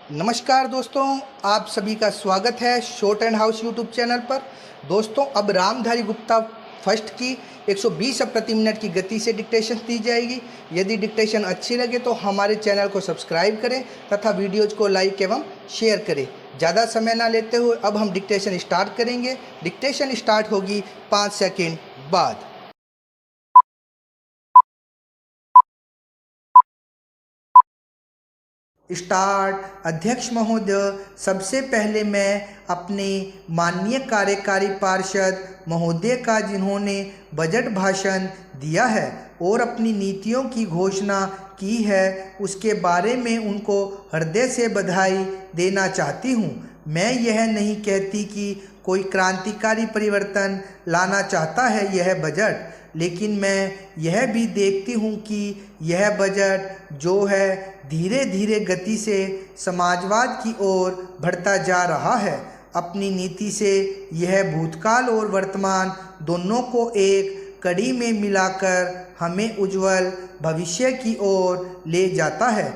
नमस्कार दोस्तों, आप सभी का स्वागत है short and house YouTube channel पर। दोस्तों, अब रामधारी गुप्ता फर्स्ट की 120 प्रति मिनट की गति से डिक्टेशन दी जाएगी। यदि डिक्टेशन अच्छी लगे तो हमारे चैनल को सब्सक्राइब करें तथा वीडियोज को लाइक एवं शेयर करें। ज़्यादा समय ना लेते हुए अब हम डिक्टेशन स्टार्ट करेंगे। डिक्टेशन स्टार्ट होगी 5 सेकेंड बाद। स्टार्ट। अध्यक्ष महोदय, सबसे पहले मैं अपने माननीय कार्यकारी पार्षद महोदय का, जिन्होंने बजट भाषण दिया है और अपनी नीतियों की घोषणा की है, उसके बारे में उनको हृदय से बधाई देना चाहती हूँ। मैं यह नहीं कहती कि कोई क्रांतिकारी परिवर्तन लाना चाहता है यह बजट, लेकिन मैं यह भी देखती हूँ कि यह बजट जो है धीरे धीरे गति से समाजवाद की ओर बढ़ता जा रहा है। अपनी नीति से यह भूतकाल और वर्तमान दोनों को एक कड़ी में मिलाकर हमें उज्जवल भविष्य की ओर ले जाता है,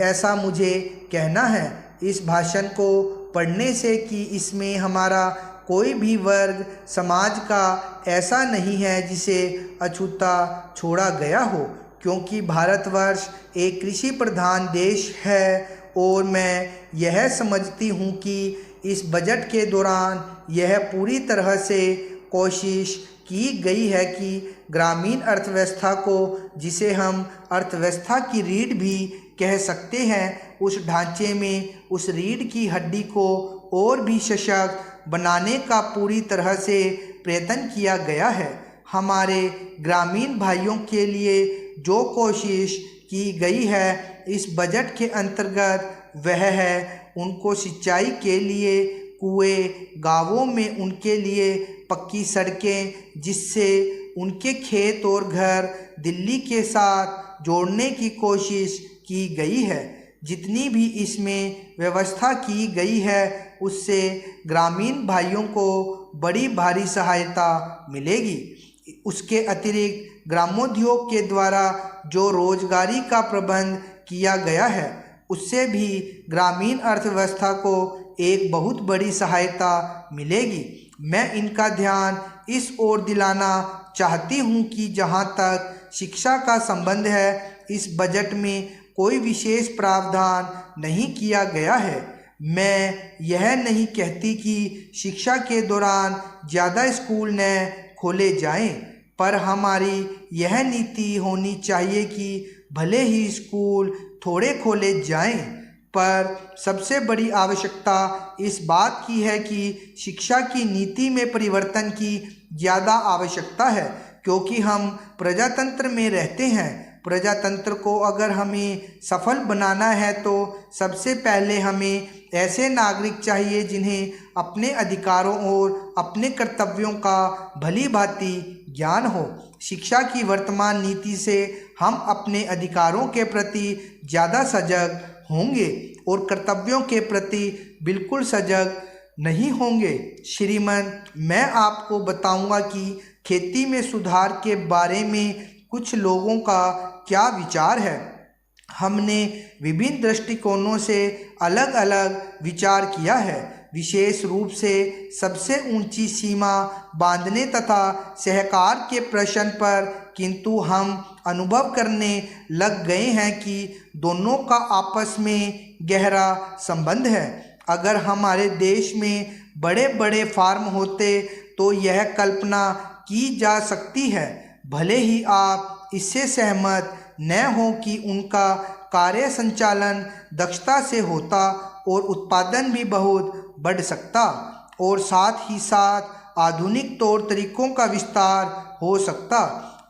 ऐसा मुझे कहना है। इस भाषण को पढ़ने से कि इसमें हमारा कोई भी वर्ग समाज का ऐसा नहीं है जिसे अछूता छोड़ा गया हो, क्योंकि भारतवर्ष एक कृषि प्रधान देश है और मैं यह समझती हूँ कि इस बजट के दौरान यह पूरी तरह से कोशिश की गई है कि ग्रामीण अर्थव्यवस्था को, जिसे हम अर्थव्यवस्था की रीढ़ भी कह सकते हैं, उस ढांचे में उस रीढ़ की हड्डी को और भी सशक्त बनाने का पूरी तरह से प्रयत्न किया गया है। हमारे ग्रामीण भाइयों के लिए जो कोशिश की गई है इस बजट के अंतर्गत वह है उनको सिंचाई के लिए कुएं, गांवों में उनके लिए पक्की सड़कें, जिससे उनके खेत और घर दिल्ली के साथ जोड़ने की कोशिश की गई है। जितनी भी इसमें व्यवस्था की गई है उससे ग्रामीण भाइयों को बड़ी भारी सहायता मिलेगी। उसके अतिरिक्त ग्रामोद्योग के द्वारा जो रोजगारी का प्रबंध किया गया है उससे भी ग्रामीण अर्थव्यवस्था को एक बहुत बड़ी सहायता मिलेगी। मैं इनका ध्यान इस ओर दिलाना चाहती हूँ कि जहाँ तक शिक्षा का संबंध है, इस बजट में कोई विशेष प्रावधान नहीं किया गया है। मैं यह नहीं कहती कि शिक्षा के दौरान ज़्यादा स्कूल न खोले जाएं, पर हमारी यह नीति होनी चाहिए कि भले ही स्कूल थोड़े खोले जाएं, पर सबसे बड़ी आवश्यकता इस बात की है कि शिक्षा की नीति में परिवर्तन की ज़्यादा आवश्यकता है, क्योंकि हम प्रजातंत्र में रहते हैं। प्रजातंत्र को अगर हमें सफल बनाना है तो सबसे पहले हमें ऐसे नागरिक चाहिए जिन्हें अपने अधिकारों और अपने कर्तव्यों का भली भांति ज्ञान हो। शिक्षा की वर्तमान नीति से हम अपने अधिकारों के प्रति ज़्यादा सजग होंगे और कर्तव्यों के प्रति बिल्कुल सजग नहीं होंगे। श्रीमान, मैं आपको बताऊंगा कि खेती में सुधार के बारे में कुछ लोगों का क्या विचार है। हमने विभिन्न दृष्टिकोणों से अलग अलग विचार किया है, विशेष रूप से सबसे ऊंची सीमा बांधने तथा सहकार के प्रश्न पर, किंतु हम अनुभव करने लग गए हैं कि दोनों का आपस में गहरा संबंध है। अगर हमारे देश में बड़े बड़े फार्म होते तो यह कल्पना की जा सकती है, भले ही आप इससे सहमत न हो, कि उनका कार्य संचालन दक्षता से होता और उत्पादन भी बहुत बढ़ सकता और साथ ही साथ आधुनिक तौर तरीकों का विस्तार हो सकता।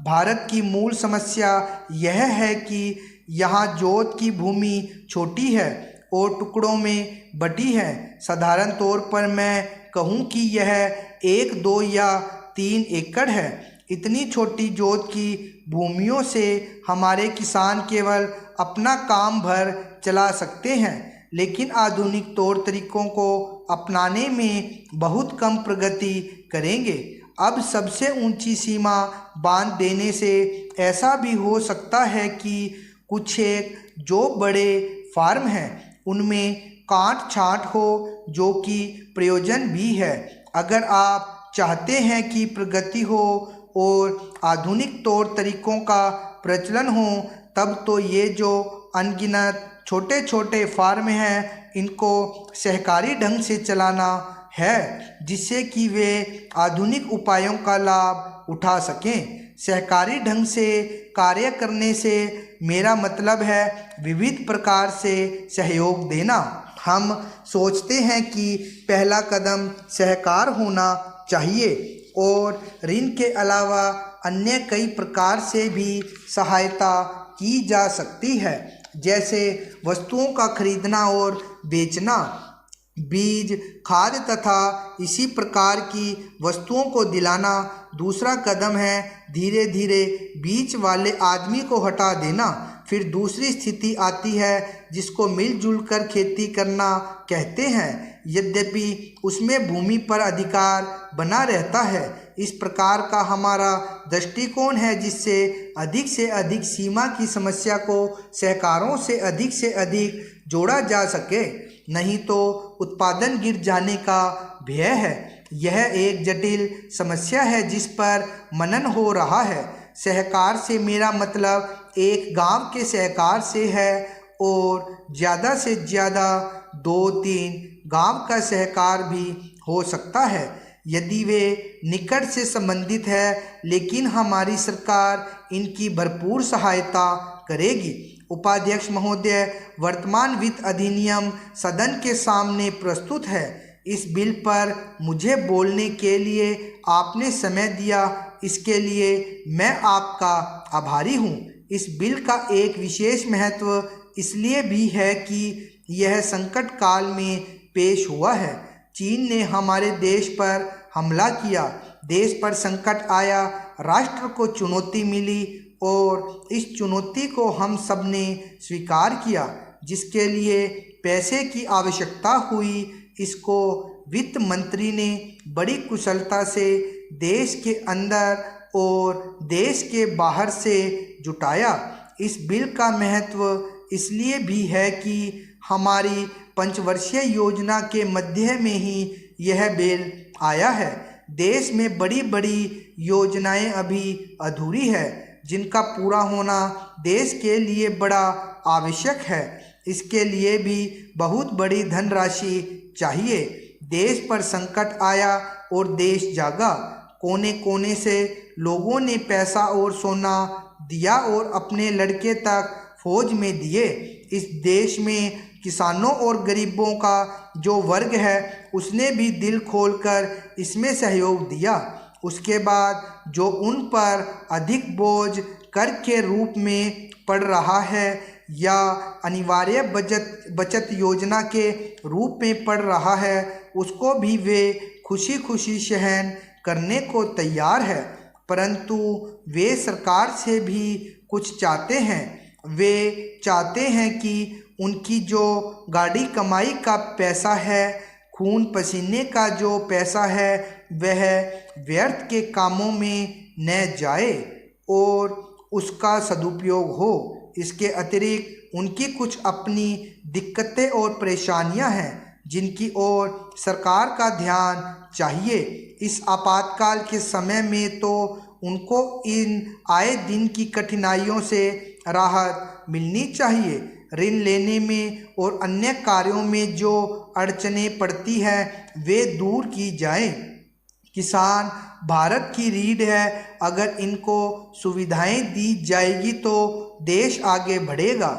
भारत की मूल समस्या यह है कि यहाँ जोत की भूमि छोटी है और टुकड़ों में बटी है। साधारण तौर पर मैं कहूँ कि यह 1, 2 या 3 एकड़ है। इतनी छोटी जोत की भूमियों से हमारे किसान केवल अपना काम भर चला सकते हैं, लेकिन आधुनिक तौर तरीकों को अपनाने में बहुत कम प्रगति करेंगे। अब सबसे ऊंची सीमा बांध देने से ऐसा भी हो सकता है कि कुछ एक जो बड़े फार्म हैं उनमें काट छांट हो, जो कि प्रयोजन भी है। अगर आप चाहते हैं कि प्रगति हो और आधुनिक तौर तरीकों का प्रचलन हो, तब तो ये जो अनगिनत छोटे छोटे फार्म हैं, इनको सहकारी ढंग से चलाना है, जिससे कि वे आधुनिक उपायों का लाभ उठा सकें। सहकारी ढंग से कार्य करने से मेरा मतलब है विविध प्रकार से सहयोग देना। हम सोचते हैं कि पहला कदम सहकार होना चाहिए और ऋण के अलावा अन्य कई प्रकार से भी सहायता की जा सकती है, जैसे वस्तुओं का खरीदना और बेचना, बीज, खाद तथा इसी प्रकार की वस्तुओं को दिलाना। दूसरा कदम है धीरे धीरे बीच वाले आदमी को हटा देना। फिर दूसरी स्थिति आती है जिसको मिलजुल कर खेती करना कहते हैं, यद्यपि उसमें भूमि पर अधिकार बना रहता है। इस प्रकार का हमारा दृष्टिकोण है, जिससे अधिक सीमा की समस्या को सहकारों से अधिक जोड़ा जा सके, नहीं तो उत्पादन गिर जाने का भय है। यह एक जटिल समस्या है जिस पर मनन हो रहा है। सहकार से मेरा मतलब एक गांव के सहकार से है और ज़्यादा से ज़्यादा 2-3 गांव का सहकार भी हो सकता है, यदि वे निकट से संबंधित है, लेकिन हमारी सरकार इनकी भरपूर सहायता करेगी। उपाध्यक्ष महोदय, वर्तमान वित्त अधिनियम सदन के सामने प्रस्तुत है। इस बिल पर मुझे बोलने के लिए आपने समय दिया, इसके लिए मैं आपका आभारी हूँ। इस बिल का एक विशेष महत्व इसलिए भी है कि यह संकट काल में पेश हुआ है। चीन ने हमारे देश पर हमला किया, देश पर संकट आया, राष्ट्र को चुनौती मिली और इस चुनौती को हम सब ने स्वीकार किया, जिसके लिए पैसे की आवश्यकता हुई। इसको वित्त मंत्री ने बड़ी कुशलता से देश के अंदर और देश के बाहर से जुटाया। इस बिल का महत्व इसलिए भी है कि हमारी पंचवर्षीय योजना के मध्य में ही यह बिल आया है। देश में बड़ी बड़ी योजनाएं अभी अधूरी है, जिनका पूरा होना देश के लिए बड़ा आवश्यक है। इसके लिए भी बहुत बड़ी धनराशि चाहिए। देश पर संकट आया और देश जागा। कोने कोने से लोगों ने पैसा और सोना दिया और अपने लड़के तक फौज में दिए। इस देश में किसानों और गरीबों का जो वर्ग है, उसने भी दिल खोलकर इसमें सहयोग दिया। उसके बाद जो उन पर अधिक बोझ कर के रूप में पड़ रहा है या अनिवार्य बचत योजना के रूप में पड़ रहा है, उसको भी वे खुशी खुशी सहन करने को तैयार है। परंतु वे सरकार से भी कुछ चाहते हैं। वे चाहते हैं कि उनकी जो गाड़ी कमाई का पैसा है, खून पसीने का जो पैसा है, वह व्यर्थ के कामों में न जाए और उसका सदुपयोग हो। इसके अतिरिक्त उनकी कुछ अपनी दिक्कतें और परेशानियां हैं, जिनकी ओर सरकार का ध्यान चाहिए। इस आपातकाल के समय में तो उनको इन आए दिन की कठिनाइयों से राहत मिलनी चाहिए। ऋण लेने में और अन्य कार्यों में जो अड़चनें पड़ती हैं, वे दूर की जाएं। किसान भारत की रीढ़ है। अगर इनको सुविधाएं दी जाएगी तो देश आगे बढ़ेगा।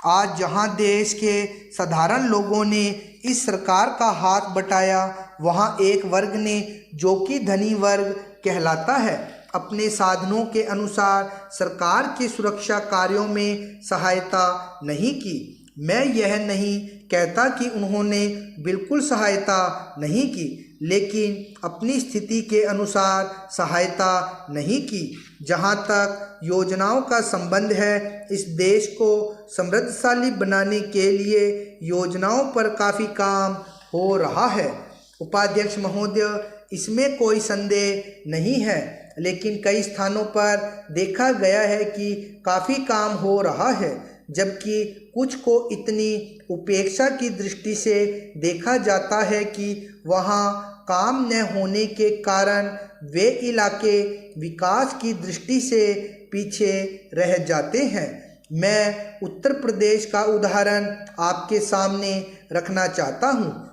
आज जहां देश के साधारण लोगों ने इस सरकार का हाथ बटाया, वहां एक वर्ग ने, जो कि धनी वर्ग कहलाता है, अपने साधनों के अनुसार सरकार के सुरक्षा कार्यों में सहायता नहीं की। मैं यह नहीं कहता कि उन्होंने बिल्कुल सहायता नहीं की, लेकिन अपनी स्थिति के अनुसार सहायता नहीं की। जहाँ तक योजनाओं का संबंध है, इस देश को समृद्धशाली बनाने के लिए योजनाओं पर काफ़ी काम हो रहा है। उपाध्यक्ष महोदय, इसमें कोई संदेह नहीं है, लेकिन कई स्थानों पर देखा गया है कि काफ़ी काम हो रहा है। जबकि कुछ को इतनी उपेक्षा की दृष्टि से देखा जाता है कि वहाँ काम न होने के कारण वे इलाके विकास की दृष्टि से पीछे रह जाते हैं। मैं उत्तर प्रदेश का उदाहरण आपके सामने रखना चाहता हूँ।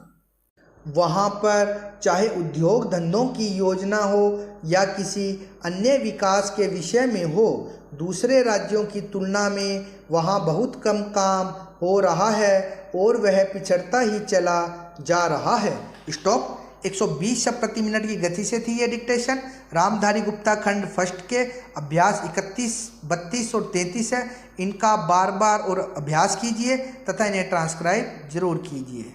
वहाँ पर चाहे उद्योग धंधों की योजना हो या किसी अन्य विकास के विषय में हो, दूसरे राज्यों की तुलना में वहाँ बहुत कम काम हो रहा है और वह पिछड़ता ही चला जा रहा है। स्टॉप। 120 शब्द प्रति मिनट की गति से थी ये डिक्टेशन। रामधारी गुप्ता खंड फर्स्ट के अभ्यास 31, 32 और 33 है। इनका बार बार और अभ्यास कीजिए तथा इन्हें ट्रांसक्राइब जरूर कीजिए।